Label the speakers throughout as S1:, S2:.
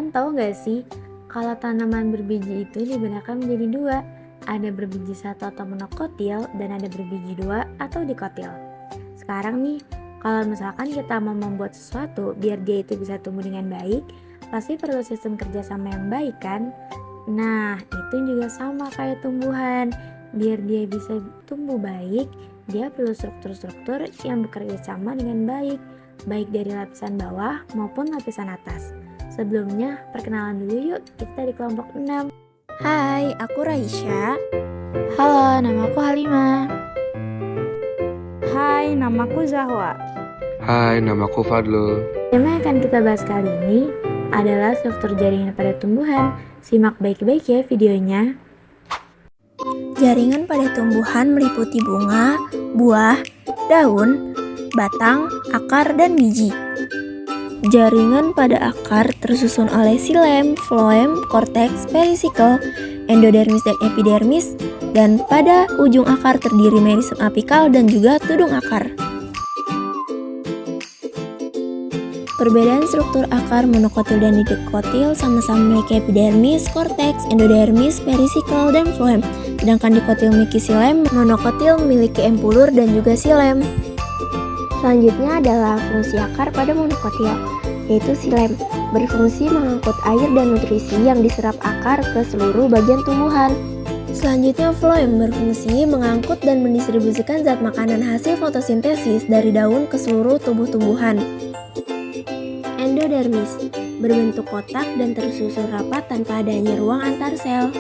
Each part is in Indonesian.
S1: Kalian tahu nggak sih, kalau tanaman berbiji itu dibedakan menjadi dua, ada berbiji satu atau monokotil dan ada berbiji dua atau dikotil. Sekarang nih, kalau misalkan kita mau membuat sesuatu biar dia itu bisa tumbuh dengan baik, pasti perlu sistem kerjasama yang baik kan? Nah, itu juga sama kayak tumbuhan. Biar dia bisa tumbuh baik, dia perlu struktur-struktur yang bekerja sama dengan baik dari lapisan bawah maupun lapisan atas. Sebelumnya, perkenalan dulu yuk, kita di kelompok 6.
S2: Hai, aku Raisya.
S1: Halo, namaku Halimah.
S3: Hai, namaku Zahwa.
S4: Hai, namaku Fadlul.
S1: Tema yang akan kita bahas kali ini adalah struktur jaringan pada tumbuhan. Simak baik-baik ya videonya.
S2: Jaringan pada tumbuhan meliputi bunga, buah, daun, batang, akar, dan biji. Jaringan pada akar tersusun oleh xilem, floem, korteks, perisikel, endodermis dan epidermis, dan pada ujung akar terdiri merisem apikal dan juga tudung akar. Perbedaan struktur akar monokotil dan dikotil sama-sama memiliki epidermis, korteks, endodermis, perisikel, dan floem. Sedangkan dikotil memiliki xilem, monokotil memiliki empulur dan juga xilem. Selanjutnya adalah fungsi akar pada monokotil, yaitu xilem, berfungsi mengangkut air dan nutrisi yang diserap akar ke seluruh bagian tumbuhan. Selanjutnya floem berfungsi mengangkut dan mendistribusikan zat makanan hasil fotosintesis dari daun ke seluruh tubuh tumbuhan. Endodermis berbentuk kotak dan tersusun rapat tanpa adanya ruang antar sel.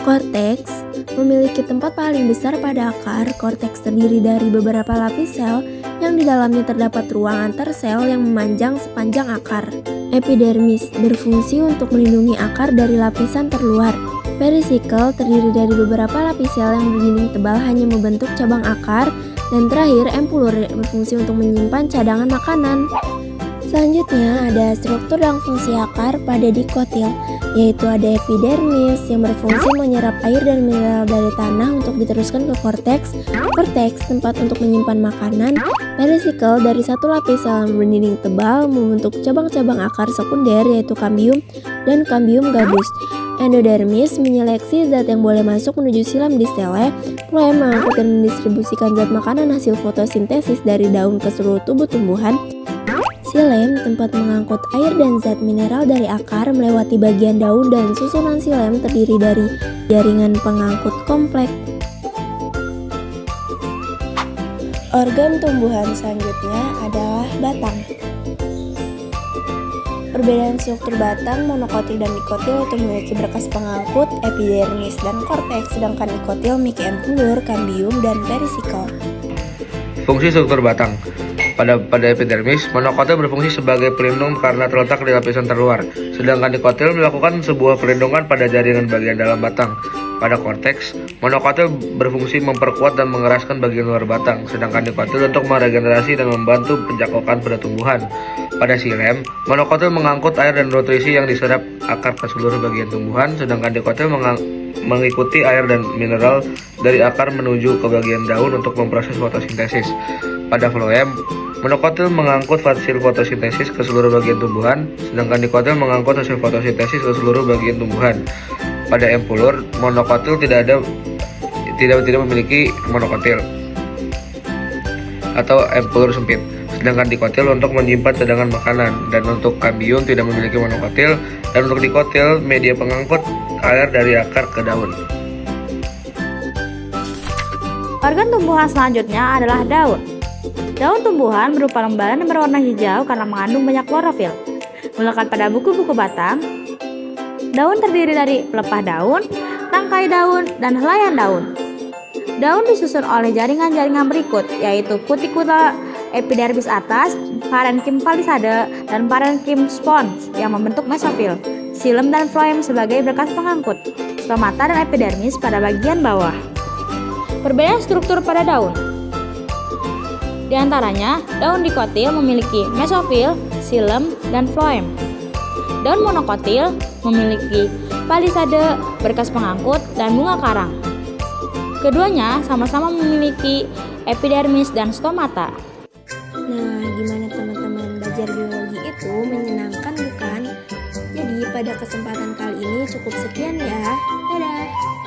S2: Korteks memiliki tempat paling besar pada akar. Korteks terdiri dari beberapa lapis sel yang di dalamnya terdapat ruang antar sel yang memanjang sepanjang akar. Epidermis berfungsi untuk melindungi akar dari lapisan terluar. Perisikel terdiri dari beberapa lapis sel yang berdinding tebal hanya membentuk cabang akar. Dan terakhir, empulur berfungsi untuk menyimpan cadangan makanan. Selanjutnya ada struktur dan fungsi akar pada dikotil, yaitu ada epidermis yang berfungsi menyerap air dan mineral dari tanah untuk diteruskan ke korteks, tempat untuk menyimpan makanan, perisikel dari satu lapis sel yang berdinding tebal membentuk cabang-cabang akar sekunder yaitu kambium dan kambium gabus. Endodermis menyeleksi zat yang boleh masuk menuju xilem di stele, floem mengangkut dan mendistribusikan zat makanan hasil fotosintesis dari daun ke seluruh tubuh tumbuhan. Xilem tempat mengangkut air dan zat mineral dari akar melewati bagian daun dan susunan xilem terdiri dari jaringan pengangkut kompleks. Organ tumbuhan selanjutnya adalah batang. Perbedaan struktur batang monokotil dan dikotil itu memiliki berkas pengangkut, epidermis, dan korteks, sedangkan dikotil memiliki empulur, kambium, dan perisikel.
S4: Fungsi struktur batang. Pada epidermis, monokotil berfungsi sebagai pelindung karena terletak di lapisan terluar, sedangkan dikotil melakukan sebuah perlindungan pada jaringan bagian dalam batang. Pada korteks, monokotil berfungsi memperkuat dan mengeraskan bagian luar batang, sedangkan dikotil untuk meregenerasi dan membantu pencakokan pada tumbuhan. Pada xilem, monokotil mengangkut air dan nutrisi yang diserap akar ke seluruh bagian tumbuhan, sedangkan dikotil mengikuti air dan mineral dari akar menuju ke bagian daun untuk memproses fotosintesis. Pada floem, monokotil mengangkut hasil fotosintesis ke seluruh bagian tumbuhan, sedangkan dikotil mengangkut hasil fotosintesis ke seluruh bagian tumbuhan. Pada empulur, monokotil tidak memiliki monokotil atau empulur sempit, sedangkan dikotil untuk menyimpan cadangan makanan, dan untuk kambium tidak memiliki monokotil, dan untuk dikotil media pengangkut air dari akar ke daun.
S3: Organ tumbuhan selanjutnya adalah daun. Daun tumbuhan berupa lembaran yang berwarna hijau karena mengandung banyak klorofil. Melekat pada buku-buku batang, daun terdiri dari pelepah daun, tangkai daun, dan helaian daun. Daun disusun oleh jaringan-jaringan berikut, yaitu kutikula epidermis atas, parenkim palisade, dan parenkim spons yang membentuk mesofil, xilem dan floem sebagai berkas pengangkut, stomata dan epidermis pada bagian bawah. Perbedaan struktur pada daun. Di antaranya, daun dikotil memiliki mesofil, xilem, dan floem. Daun monokotil memiliki palisade, berkas pengangkut, dan bunga karang. Keduanya sama-sama memiliki epidermis dan stomata.
S2: Nah, gimana teman-teman, belajar biologi itu menyenangkan bukan? Jadi pada kesempatan kali ini cukup sekian ya. Dadah!